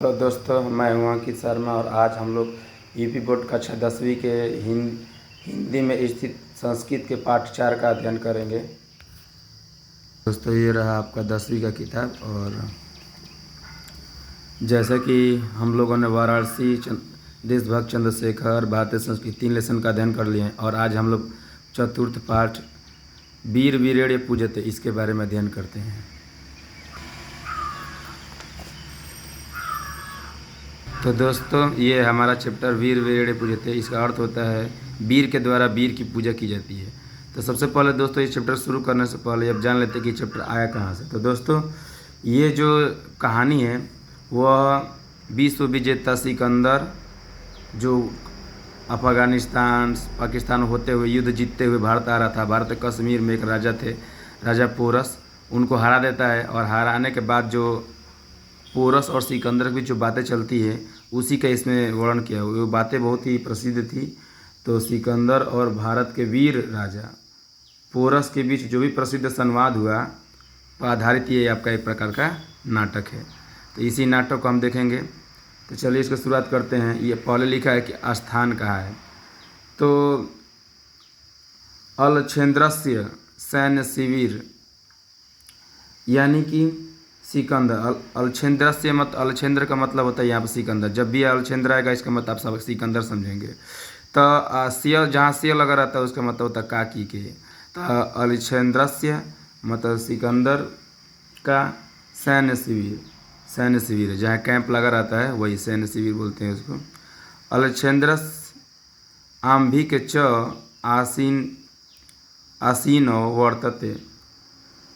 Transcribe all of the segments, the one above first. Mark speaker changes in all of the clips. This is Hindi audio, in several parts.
Speaker 1: हेलो दोस्तों, मैं हूं अंकित शर्मा और आज हम लोग यूपी बोर्ड कक्षा 10वीं के हिंदी में स्थित संस्कृत के पाठ 4 का अध्ययन करेंगे। दोस्तों, ये रहा आपका 10वीं का किताब। और जैसा कि हम लोगों ने वाराणसी, देशभक्त, चंद्रशेखर, भारतीय संस्कृति 3 लेसन का अध्ययन कर लिए हैं और आज हम लोग चतुर्थ पाठ वीर वीरेण्य पूजते इसके बारे में अध्ययन करते हैं। तो दोस्तों, ये हमारा चैप्टर वीर वीरेण्य पूजते। इसका अर्थ होता है वीर के द्वारा वीर की पूजा की जाती है। तो सबसे पहले दोस्तों, ये चैप्टर शुरू करने से पहले अब जान लेते हैं कि चैप्टर आया कहाँ से। तो दोस्तों, ये जो कहानी है वह विश्व विजेता सिकंदर, जो अफगानिस्तान पाकिस्तान होते हुए युद्ध जीतते हुए भारत आ रहा था। भारत के कश्मीर में एक राजा थे, राजा पोरस, उनको हरा देता है। और हराने के बाद जो पोरस और सिकंदर के बीच जो बातें चलती है उसी का इसमें वर्णन किया हुआ। वो बातें बहुत ही प्रसिद्ध थी। तो सिकंदर और भारत के वीर राजा पोरस के बीच जो भी प्रसिद्ध संवाद हुआ पर आधारित ये आपका एक प्रकार का नाटक है। तो इसी नाटक को हम देखेंगे। तो चलिए इसको शुरुआत करते हैं। ये पहले लिखा है कि स्थान कहाँ है। तो अलछेंद्रस्य सैन्य शिविर, यानी कि सिकंदर। अलछेंद्रस्य अलछेंद्र का मतलब होता है यहाँ पर सिकंदर। जब भी अलछेंद्र आएगा इसका मतलब आप सब सिकंदर समझेंगे। तो सिय जहाँ सिय लगा रहता है उसका मतलब होता है काकी के। तो अलछेंद्रस्य मतलब सिकंदर का सैन्य शिविर, सैन्य शिविर जहाँ कैंप लगा रहता है वही सैन्य शिविर बोलते हैं उसको। अलछेंद्रस आम्भिक च आसीनो वर्तते।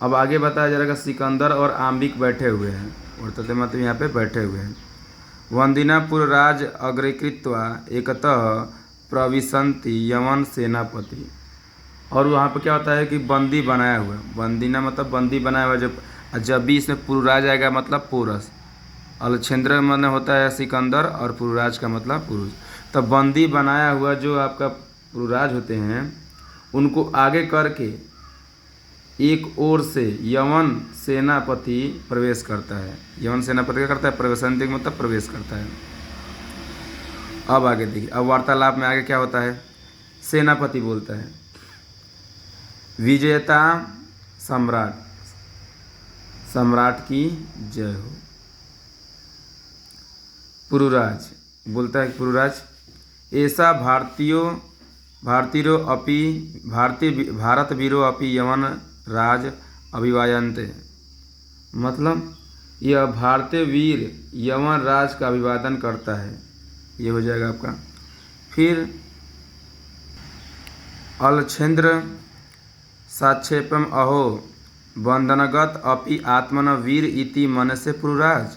Speaker 1: अब आगे बताया जा रहा है सिकंदर और आम्बिक बैठे हुए हैं। वर्तते मतलब यहाँ पे बैठे हुए हैं। वंदिनापुर राज अग्रकृत्वा एकतः प्रविशन्ति यमन सेनापति। और वहाँ पे क्या होता है कि बंदी बनाया हुआ, बंदीना मतलब बंदी बनाया हुआ। जब भी इसमें पुरुराज आएगा मतलब पोरस। अलछेंद्र मतलब होता है सिकंदर और पुरुराज का मतलब पुरुष। तो बंदी बनाया हुआ जो आपका पुरुराज होते हैं उनको आगे करके एक ओर से यवन सेनापति प्रवेश करता है। यवन सेनापति क्या करता है? प्रवेशांति मतलब प्रवेश करता है। अब आगे देखिए, अब वार्तालाप में आगे क्या होता है। सेनापति बोलता है विजेता सम्राट, सम्राट की जय हो। पुरुराज बोलता है पुरुराज ऐसा भारतीयो अपि भारत वीरो अपि यवन राज अभिवादनते। मतलब यह भारतीय वीर यवन राज का अभिवादन करता है। ये हो जाएगा आपका। फिर अलछेंद्र साक्षेपम अहो बंधनगत अपि आत्मन वीर इति मन से पुरुराज।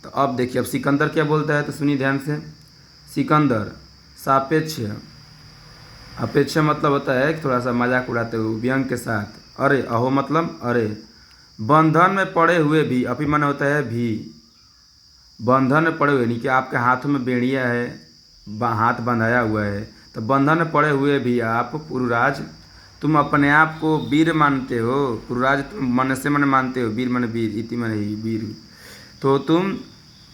Speaker 1: तो अब देखिए, अब सिकंदर क्या बोलता है तो सुनिए ध्यान से। सिकंदर सापेक्ष, अपेक्षा मतलब होता है कि थोड़ा सा मजाक उड़ाते हुए व्यंग के साथ। अरे अहो मतलब अरे, बंधन में पड़े हुए भी, अपि मन होता है भी, बंधन में पड़े हुए नहीं कि आपके हाथों में बेड़िया है, हाथ बंधाया हुआ है। तो बंधन में पड़े हुए भी आप पुरुराज, तुम अपने आप को वीर मानते हो। पुरुराज तुम मन से मन मानते हो, वीर मन वीर, इति मन ही वीर। तो तुम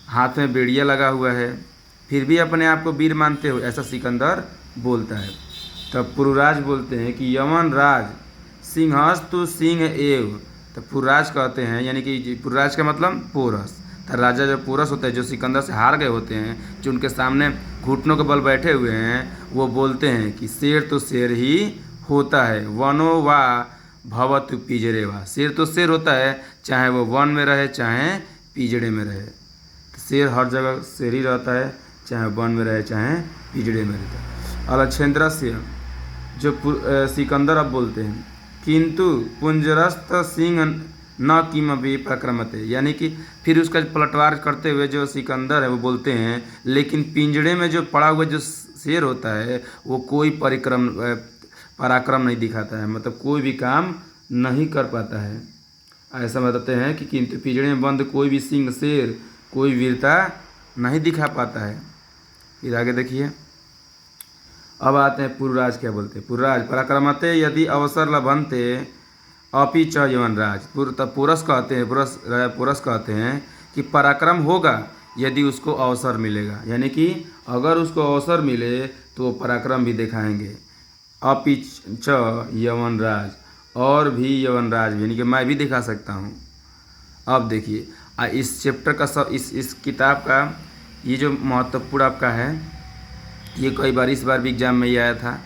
Speaker 1: हाथ में बेड़िया लगा हुआ है फिर भी अपने आप को वीर मानते हो, ऐसा सिकंदर बोलता है। तब पुरुराज बोलते हैं कि यमन राज सिंहस्तु सिंह एव। तो पुरुराज कहते हैं, यानी कि पुरुराज का मतलब पोरस। तो राजा जो पोरस होता है, जो सिकंदर से हार गए होते हैं, जो उनके सामने घुटनों के बल बैठे हुए हैं, वो बोलते हैं कि शेर तो शेर ही होता है, वनो वा भवतु पिंजरे वा। शेर तो शेर होता है, चाहे वो वन में रहे चाहे पिंजड़े में रहे। तो शेर हर जगह शेर ही रहता है, चाहे वन में रहे चाहे पिंजड़े में रहता है। अलछेंद्रस्य जो सिकंदर अब बोलते हैं किंतु पुंजरस्त सिंह न किमपि प्रक्रमते, यानी कि फिर उसका पलटवार करते हुए जो सिकंदर है वो बोलते हैं लेकिन पिंजड़े में जो पड़ा हुआ जो शेर होता है वो कोई पराक्रम नहीं दिखाता है, मतलब कोई भी काम नहीं कर पाता है। ऐसा बताते हैं कि किंतु पिंजड़े में बंद कोई भी सिंह शेर कोई वीरता नहीं दिखा पाता है। फिर आगे देखिए, अब आते हैं पुरुराज क्या बोलते हैं। पुरुराज पराक्रमते यदि अवसर लभंते अपि च यवन राज। पुरस कहते हैं, पुरस कहते हैं कि पराक्रम होगा यदि उसको अवसर मिलेगा, यानी कि अगर उसको अवसर मिले तो वो पराक्रम भी दिखाएंगे। अपि च यवनराज, और भी यवनराज भी, यानी कि मैं भी दिखा सकता हूँ। अब देखिए इस चैप्टर का सब इस किताब का ये जो महत्वपूर्ण आपका है, ये कई बार इस बार भी एग्जाम में ही आया था,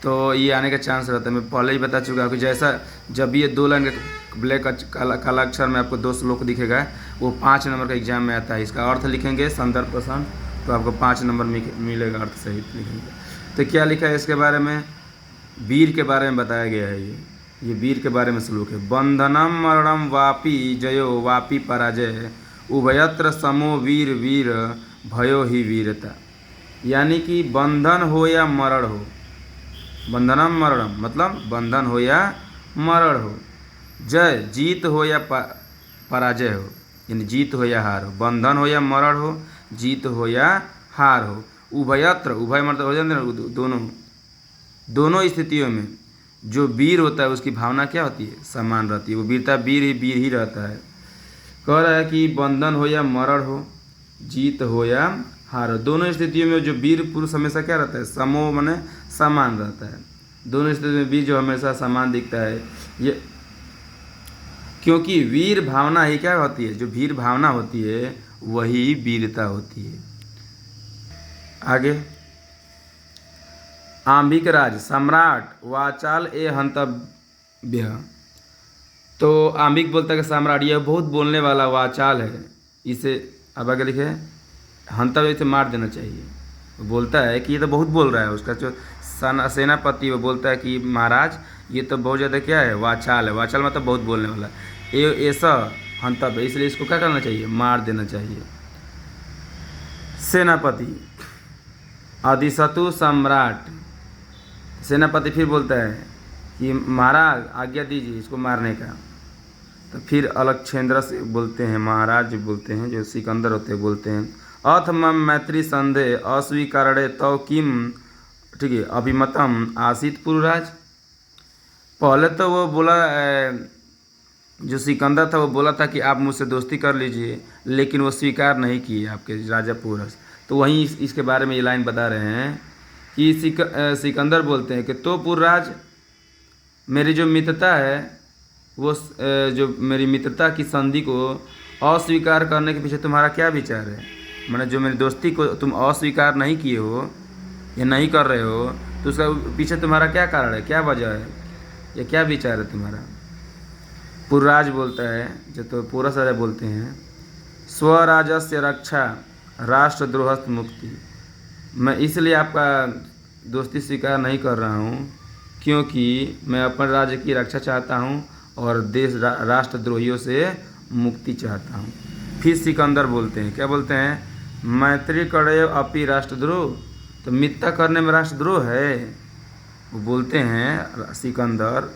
Speaker 1: तो ये आने का चांस रहता है। मैं पहले ही बता चुका हूँ कि जैसा जब भी ये 2 लाइन का ब्लैक काला अक्षर में आपको 2 श्लोक दिखेगा, वो 5 नंबर का एग्जाम में आता है। इसका अर्थ लिखेंगे संदर्भ प्रसंग, तो आपको 5 नंबर मिलेगा अर्थ सहित लिखेंगे। तो क्या लिखा है इसके बारे में, वीर के बारे में बताया गया है। ये वीर के बारे में श्लोक है। बंधनम मरणम वापि जयो वापि पराजय, उभयत्र समो वीर वीर भयो ही वीरता। यानी कि बंधन हो या मरण हो, बंधनम मरणम मतलब बंधन हो या मरण हो, जय जीत हो या पराजय हो, यानी जीत हो या हार हो, बंधन हो या मरण हो, जीत हो या हार हो, उभयत्र, उभय मतलब हो जाते हैं दोनों स्थितियों में जो वीर होता है उसकी भावना क्या होती है, समान रहती है। वो वीरता वीर ही रहता है। कह रहा है कि बंधन हो या मरण हो, जीत हो या हार हो, दोनों स्थितियों में जो वीर पुरुष हमेशा क्या रहता है, समो माने समान रहता है। दोनों स्थितियों में वीर जो हमेशा समान दिखता है, ये क्योंकि वीर भावना ही क्या होती है, जो वीर भावना होती है वही वीरता होती है। आगे, आंबिक राज सम्राट वाचाल ए हंतव्य। तो आंबिक बोलता है कि सम्राट यह बहुत बोलने वाला वाचाल है, इसे अब आगे लिखे हंतव्य से मार देना चाहिए। वो बोलता है कि ये तो बहुत बोल रहा है, उसका जो सेनापति वो बोलता है कि महाराज ये तो बहुत ज़्यादा क्या है, वाचाल है। वाचाल मतलब बहुत बोलने वाला, ये ऐसा हंतव्य, इसलिए इसको क्या करना चाहिए, मार देना चाहिए। सेनापति अधिशतु सम्राट, सेनापति फिर बोलता है कि महाराज आज्ञा दीजिए इसको मारने का। तो फिर अलक्षेंद्र से बोलते हैं, महाराज बोलते हैं, जो सिकंदर होते हैं, बोलते हैं अथ मम मैत्री संदेह अस्वीकारणे तव किम, ठीक है, अभिमतम आसित पुरुराज। पहले तो वो बोला, जो सिकंदर था वो बोला था कि आप मुझसे दोस्ती कर लीजिए, लेकिन वो स्वीकार नहीं किए आपके राजा पुरुष। तो वहीं इसके बारे में ये लाइन बता रहे हैं कि सिकंदर बोलते हैं कि तो पुरराज, मेरी जो मित्रता है वो जो मेरी मित्रता की संधि को अस्वीकार करने के पीछे तुम्हारा क्या विचार है, मैंने जो मेरी दोस्ती को तुम अस्वीकार नहीं किए हो या नहीं कर रहे हो, तो उसका पीछे तुम्हारा क्या कारण है, क्या वजह है, या क्या विचार है तुम्हारा। पुरराज बोलता है, जो तो पुरस राजा बोलते हैं, स्वराजस्य रक्षा राष्ट्रद्रोहस्थ मुक्ति। मैं इसलिए आपका दोस्ती स्वीकार नहीं कर रहा हूँ क्योंकि मैं अपने राज्य की रक्षा चाहता हूँ और देश राष्ट्रद्रोहियों से मुक्ति चाहता हूँ। फिर सिकंदर बोलते हैं, क्या बोलते हैं, मैत्री करे अपि राष्ट्रद्रोह। तो मित्रता करने में राष्ट्रद्रोह है। वो बोलते हैं सिकंदर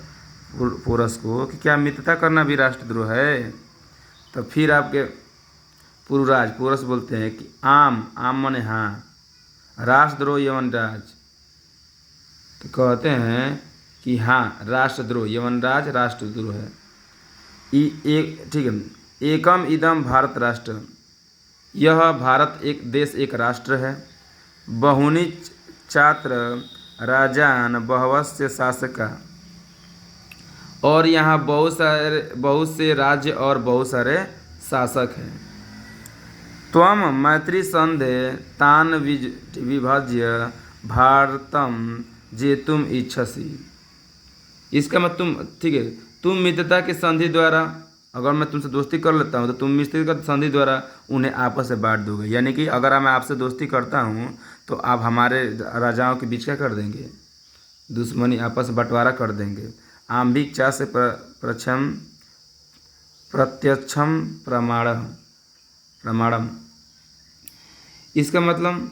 Speaker 1: पुरस को कि क्या मित्रता करना भी राष्ट्रद्रोह है। तो फिर आपके पुरुराज पुरस बोलते हैं कि आम माने हाँ, राष्ट्रद्रोह यवनराज। तो कहते हैं कि हाँ राष्ट्रद्रोह, यवनराज राष्ट्रद्रोह है। ठीक है, एकम इदम भारत राष्ट्र, यह भारत एक देश एक राष्ट्र है। बहुनी छात्र राजान बहवस्य शासका, और यहाँ बहुत से राज्य और बहुत सारे शासक हैं। त्वम मैत्री संधे तान विभज्य भारतम जे तुम इच्छसी। इसका मतलब तुम, ठीक है, तुम मित्रता की संधि द्वारा, अगर मैं तुमसे दोस्ती कर लेता हूँ तो तुम मित्रता की संधि द्वारा उन्हें आपस में बांट दोगे। यानी कि अगर मैं आपसे दोस्ती करता हूँ तो आप हमारे राजाओं के बीच क्या कर देंगे, दुश्मनी, आपस में बंटवारा कर देंगे। आंबिक चा से प्रत्यक्षम प्रमाणम। इसका मतलब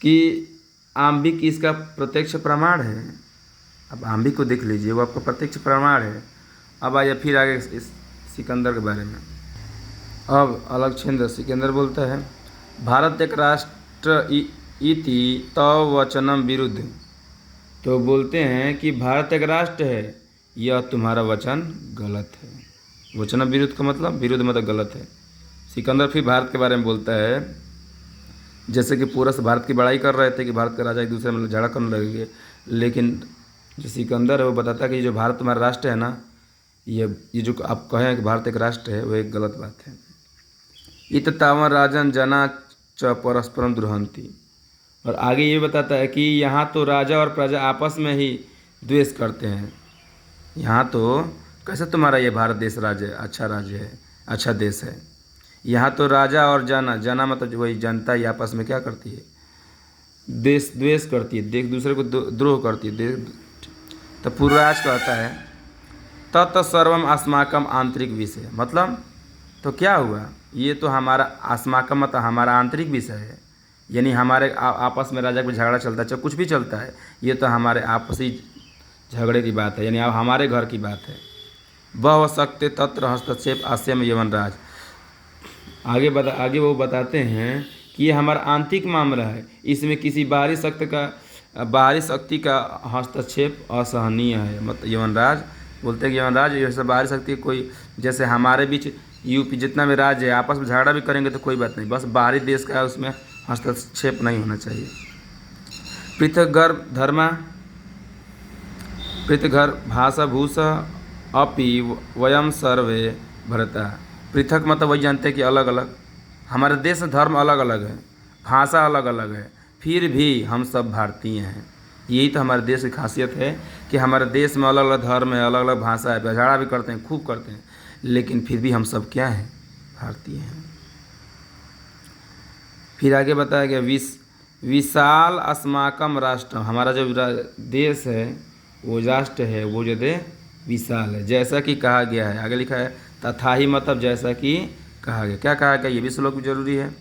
Speaker 1: कि आंबिक इसका प्रत्यक्ष प्रमाण है। अब आंबिक को देख लीजिए, वो आपका प्रत्यक्ष प्रमाण है। अब आइए फिर आगे इस सिकंदर के बारे में। अब अलक्षेंद्र सिकंदर बोलता है, भारत एक राष्ट्र इति तव वचनम विरुद्ध। तो बोलते हैं कि भारत एक राष्ट्र है, यह तुम्हारा वचन गलत है। वचन विरुद्ध का मतलब, विरुद्ध मतलब गलत है। सिकंदर फिर भारत के बारे में बोलता है, जैसे कि पूरस भारत की बड़ाई कर रहे थे कि भारत का राजा एक दूसरे में झगड़ा करने लगेंगे, लेकिन जो सिकंदर है वो बताता है कि जो भारत तुम्हारा राष्ट्र है ना, ये जो आप कहें कि भारत एक राष्ट्र है, वो एक गलत बात है। इत तावन राजन जना च परस्परम दुर्हंती। और आगे ये बताता है कि यहाँ तो राजा और प्रजा आपस में ही द्वेष करते हैं। यहाँ तो कैसे तुम्हारा ये भारत देश राज्य अच्छा राज्य है, अच्छा देश है। यहाँ तो राजा और जना मतलब वही जनता ही आपस में क्या करती है, देश द्वेष करती है, एक दूसरे को द्रोह करती है। तो पूर्वराज कहता है तत् सर्वम अस्माकम आंतरिक विषय, मतलब तो क्या हुआ, ये तो हमारा अस्माकम मतलब हमारा आंतरिक विषय है, यानी हमारे आपस में राजा को झगड़ा चलता है, चाहे कुछ भी चलता है, ये तो हमारे आपसी झगड़े की बात है, यानी अब हमारे घर की बात है। वह सकते तत्र हस्तक्षेप आस्यम यवनराज। आगे वो बताते हैं कि ये हमारा आंतरिक मामला है, इसमें किसी बाहरी शक्ति का हस्तक्षेप असहनीय है। मतलब यवनराज बोलते हैं कि यवनराज ये सब बाहरी शक्ति कोई, जैसे हमारे बीच यूपी जितना भी राज्य है आपस में झगड़ा भी करेंगे तो कोई बात नहीं, बस बाहरी देश का उसमें हस्तक्षेप नहीं होना चाहिए। पृथक गर्भ धर्मा पृथगर भाषा भूषा अपि वयम सर्वे भरता। पृथक मतलब वही जानते हैं कि अलग अलग, हमारे देश में धर्म अलग अलग है, भाषा अलग अलग है, फिर भी हम सब भारतीय हैं। यही तो हमारे देश की खासियत है कि हमारे देश में अलग अलग धर्म है, अलग अलग भाषा है, झगड़ा भी करते हैं, खूब करते हैं, लेकिन फिर भी हम सब क्या हैं, भारतीय हैं। फिर आगे बताया गया विशाल अस्माकम राष्ट्र, हमारा जो देश है वो राष्ट्र है, वो जो दे विशाल है, जैसा कि कहा गया है। आगे लिखा है तथा ही मतलब जैसा कि कहा गया। क्या कहा गया ये भी श्लोक भी जरूरी है।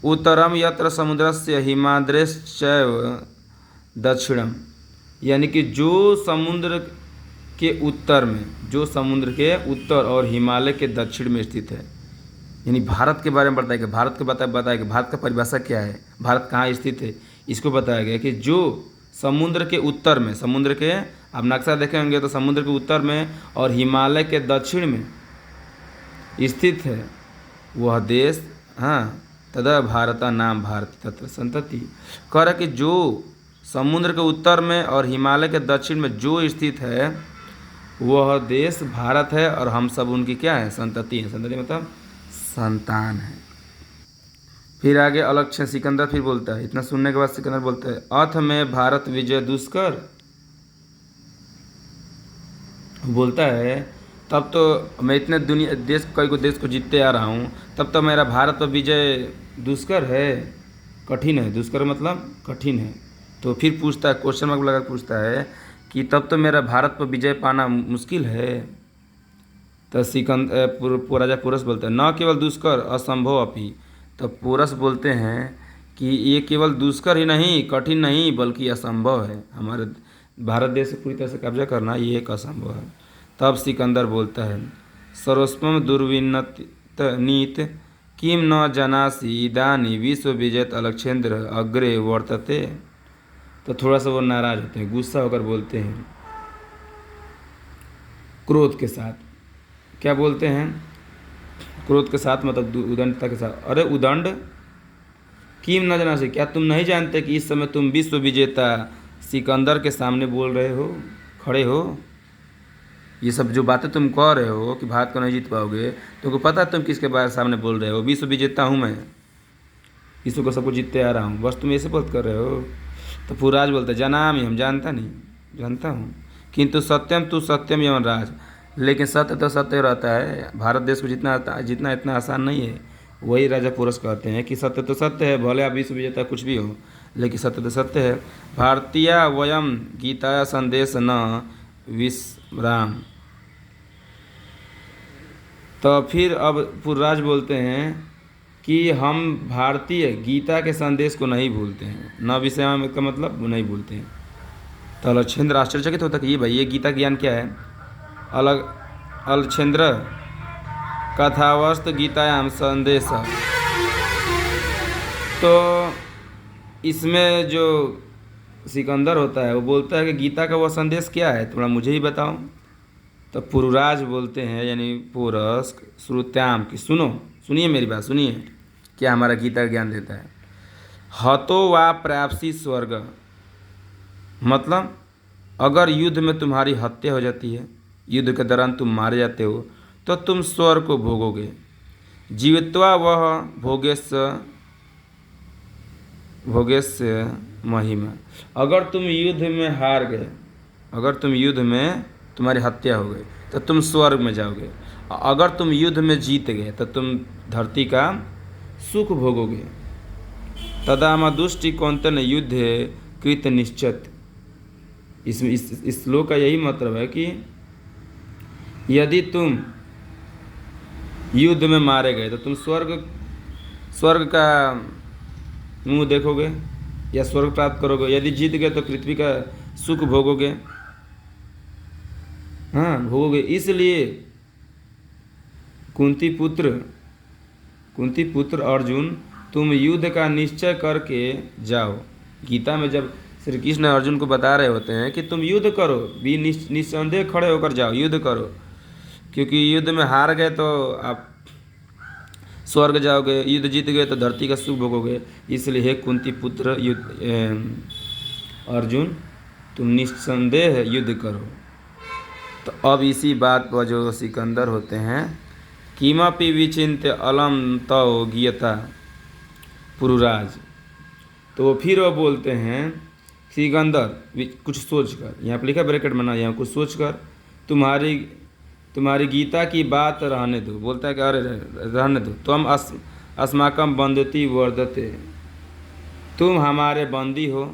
Speaker 1: उत्तरम यत्र समुद्रस्य हिमाद्रेश्चैव दक्षिणम, यानी कि जो समुद्र के उत्तर में, जो समुद्र के उत्तर और हिमालय के दक्षिण में स्थित है, यानी भारत के बारे में बताया गया। भारत के बताया गया भारत का परिभाषा क्या है, भारत कहाँ स्थित है, इसको बताया गया कि जो समुद्र के उत्तर में, समुद्र के आप नक्शा देखे होंगे तो समुद्र के उत्तर में और हिमालय के दक्षिण में स्थित है वह देश, हाँ, तदा भारता नाम भारती तत्र संतति। कह रहा कि जो समुद्र के उत्तर में और हिमालय के दक्षिण में जो स्थित है वह देश भारत है, और हम सब उनकी क्या है, संतति है। संतति मतलब संतान है। फिर आगे अलक्ष्य सिकंदर फिर बोलता है, इतना सुनने के बाद सिकंदर बोलता है अथ में भारत विजय दुष्कर। बोलता है तब तो मैं इतने दुनिया देश कई को देश को जीतते आ रहा हूँ, तब तो मेरा भारत पर विजय दुष्कर है, कठिन है। दुष्कर मतलब कठिन है। तो फिर पूछता है, क्वेश्चन मार्क लगा पूछता है कि तब तो मेरा भारत पर विजय पाना मुश्किल है। तो राजा पूरस बोलते हैं न केवल दुष्कर असंभव अपि। तो पूरस बोलते हैं कि ये केवल दुष्कर ही नहीं, कठिन नहीं, बल्कि असंभव है। हमारे भारत देश से पूरी तरह से कब्जा करना ये एक असंभव है। तब सिकंदर बोलता है सर्वस्वम दुर्विनीत नीत किम न जनासी इदानी विश्व विजेत अलक्षेंद्र अग्रे वर्तते। तो थोड़ा सा वो नाराज होते हैं, गुस्सा होकर बोलते हैं क्रोध के साथ। क्या बोलते हैं, क्रोध के साथ मतलब उदंडता के साथ। अरे उदंड किम न जनासी, क्या तुम नहीं जानते कि इस समय तुम विश्व विजेता सिकंदर के सामने बोल रहे हो, खड़े हो। ये सब जो बातें तुम कह रहे हो कि भारत को नहीं जीत पाओगे, तुमको पता है तुम किसके बारे सामने बोल रहे हो। विश्व विजेता हूँ मैं, विश्व को सबको जीतते आ रहा हूँ, बस तुम ऐसे बात कर रहे हो। तो पूराज बोलते जनामि, हम जानता नहीं, जानता हूँ, किंतु सत्यम तू सत्यम यवनराज, लेकिन सत्य तो सत्य रहता है। भारत देश को जितना इतना आसान नहीं है। वही राजा पूरस कहते हैं कि सत्य तो सत्य है, भले आप विश्व विजेता कुछ भी हो, लेकिन सत्य तो सत्य है। भारतीय वयम गीता संदेश न विस्मराम। तो फिर अब पूर्वराज बोलते हैं कि हम भारतीय गीता के संदेश को नहीं भूलते हैं, न विषय का मतलब नहीं भूलते हैं। तो अलक्षेंद्र आश्चर्यचकित होता कि ये भाई ये गीता ज्ञान क्या है। अलक्षेंद्र कथावस्त गीतायाम संदेश। तो इसमें जो सिकंदर होता है वो बोलता है कि गीता का वह संदेश क्या है, थोड़ा मुझे ही बताओ। तो पुरुराज बोलते हैं, यानी पूरस श्रुत्याम की सुनो सुनिए मेरी बात, सुनिए क्या हमारा गीता का ज्ञान देता है। हतो वा प्राप्सी स्वर्ग, मतलब अगर युद्ध में तुम्हारी हत्या हो जाती है, युद्ध के दौरान तुम मारे जाते हो, तो तुम स्वर्ग को भोगोगे। जीवित्वा वह भोगेस्य महिमा। अगर तुम युद्ध में हार गए, अगर तुम युद्ध में तुम्हारी हत्या हो गई तो तुम स्वर्ग में जाओगे। अगर तुम युद्ध में जीत गए तो तुम धरती का सुख भोगोगे। तदामदुष्टि कौंतन युद्ध कृत निश्चित। इस श्लोक का यही मतलब है कि यदि तुम युद्ध में मारे गए तो तुम स्वर्ग का मुंह देखोगे या स्वर्ग प्राप्त करोगे। यदि जीत गए तो पृथ्वी का सुख भोगोगे, हाँ भोगोगे। इसलिए कुंती पुत्र अर्जुन, तुम युद्ध का निश्चय करके जाओ। गीता में जब श्री कृष्ण अर्जुन को बता रहे होते हैं कि तुम युद्ध करो, भी निस्संदेह खड़े होकर जाओ, युद्ध करो, क्योंकि युद्ध में हार गए तो आप स्वर्ग जाओगे, युद्ध जीत गए तो धरती का सुख भोगोगे। इसलिए हे कुंती पुत्र अर्जुन, तुम निस्संदेह युद्ध करो। तो अब इसी बात पर जो सिकंदर होते हैं, किमपि विचिन्त्य अलम तव गीयता पुरुराज, तो वो फिर वो बोलते हैं सिकंदर कुछ सोच कर, यहाँ पर लिखा ब्रैकेट बना, यहाँ कुछ सोच कर तुम्हारी गीता की बात रहने दो। बोलता है कि अरे रहने दो, तुम अस्माकम बंदती वर्धते, तुम हमारे बंदी हो।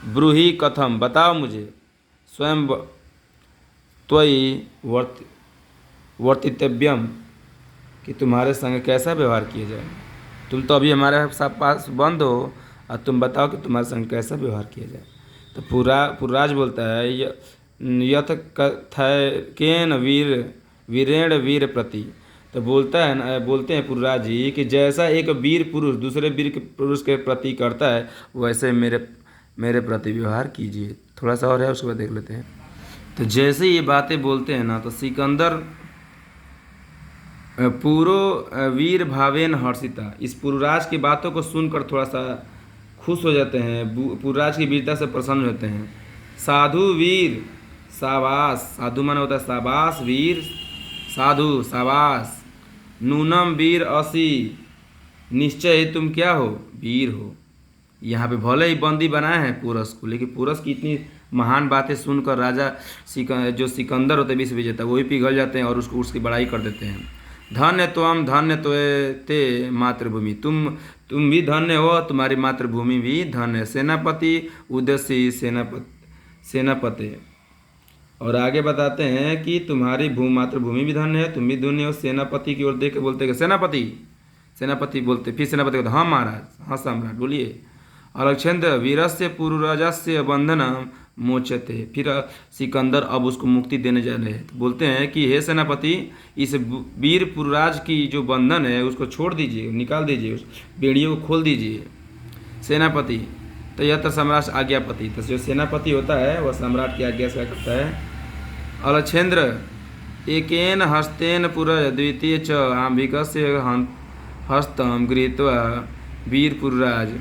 Speaker 1: ब्रूहि कथम, बताओ मुझे, स्वयं त्वयि वर्तितव्यम, कि तुम्हारे संग कैसा व्यवहार किया जाए। तुम तो अभी हमारे पास बंद हो और तुम बताओ कि तुम्हारे संग कैसा व्यवहार किया जाए। तो पुरराज बोलता है यथ केन वीरेण वीर प्रति, तो बोलते हैं पुरराज जी कि जैसा एक वीर पुरुष दूसरे वीर पुरुष के प्रति करता है, वैसे मेरे प्रति व्यवहार कीजिए। थोड़ा सा और है, उसके बाद देख लेते हैं। तो जैसे ये बातें बोलते हैं ना, तो सिकंदर पूरो वीर भावेन हर्षिता, इस पुरराज की बातों को सुनकर थोड़ा सा खुश हो जाते हैं, पुरराज की वीरता से प्रसन्न होते हैं। साधु वीर साबास, साधु माने होता है साबास, वीर साधु साबास। नूनम वीर असी, निश्चय तुम क्या हो, वीर हो। यहाँ पे भले ही बंदी बनाए हैं पुरस को, लेकिन पुरस की इतनी महान बातें सुनकर राजा जो सिकंदर होते विश्व विजेता, वो ही पिघल जाते हैं और उसकी बड़ाई कर देते हैं। धन्य त्वम धन्य ते मातृभूमि, तुम भी धन्य हो, तुम्हारी मातृभूमि भी धन्य। सेनापति उदयसी सेनापति, और आगे बताते हैं कि तुम्हारी मातृभूमि भी धन्य है, तुम भी धन्य हो। सेनापति की ओर देख के बोलते हैं सेनापति बोलते, फिर सेनापति बोलते हाँ महाराज, हाँ सम्राट बोलिए। अलक्षेंद्र वीरस्य पुरुराजस्य बंधनम मोचते, फिर सिकंदर अब उसको मुक्ति देने जा रहे हैं। तो बोलते हैं कि हे सेनापति, इस वीर पुरुराज की जो बंधन है उसको छोड़ दीजिए, निकाल दीजिए, उस बेड़ियों को खोल दीजिए। सेनापति तो यह तो सम्राट आज्ञापति, तो जो सेनापति होता है वह सम्राट की आज्ञा से करता है। अलक्षेंद्र एकेन हस्तेन पुर द्वितीय च आंबिकस्य हस्तम गृहीत्वा वीर पुरुराज,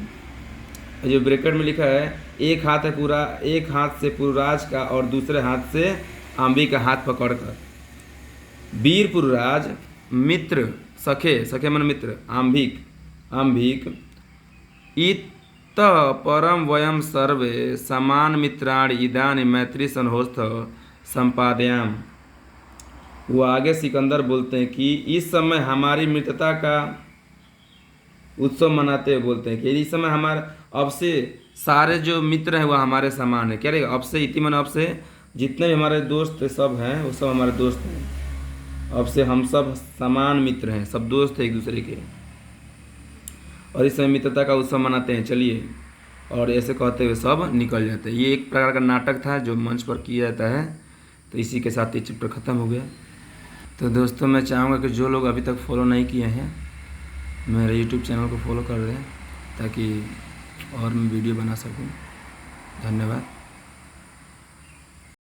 Speaker 1: जो ब्रैकेट में लिखा है एक हाथ से पुरुराज का और दूसरे हाथ से आंबी का हाथ पकड़कर वीर पुरुराज मित्र सखे मन मित्र आंभिक इत परम वयम सर्वे समान मित्राणि इदानी मैत्री संहोस्थ संपादयाम। वो आगे सिकंदर बोलते हैं कि इस समय हमारी मित्रता का उत्सव मनाते हुए बोलते हैं कि इस समय हमारा अब से सारे जो मित्र हैं वह हमारे समान है। क्या रहेगा अब से, इति मन अब से जितने भी हमारे दोस्त सब हैं वो सब हमारे दोस्त हैं। अब से हम सब समान मित्र हैं, सब दोस्त हैं एक दूसरे के, और इस समय मित्रता का उत्सव मनाते हैं, चलिए। और ऐसे कहते हुए सब निकल जाते हैं। ये एक प्रकार का नाटक था जो मंच पर किया जाता है। तो इसी के साथ ये चैप्टर ख़त्म हो गया। तो दोस्तों मैं चाहूँगा कि जो लोग अभी तक फॉलो नहीं किए हैं मेरे यूट्यूब चैनल को फॉलो कर दें, ताकि और मैं वीडियो बना सकूं। धन्यवाद।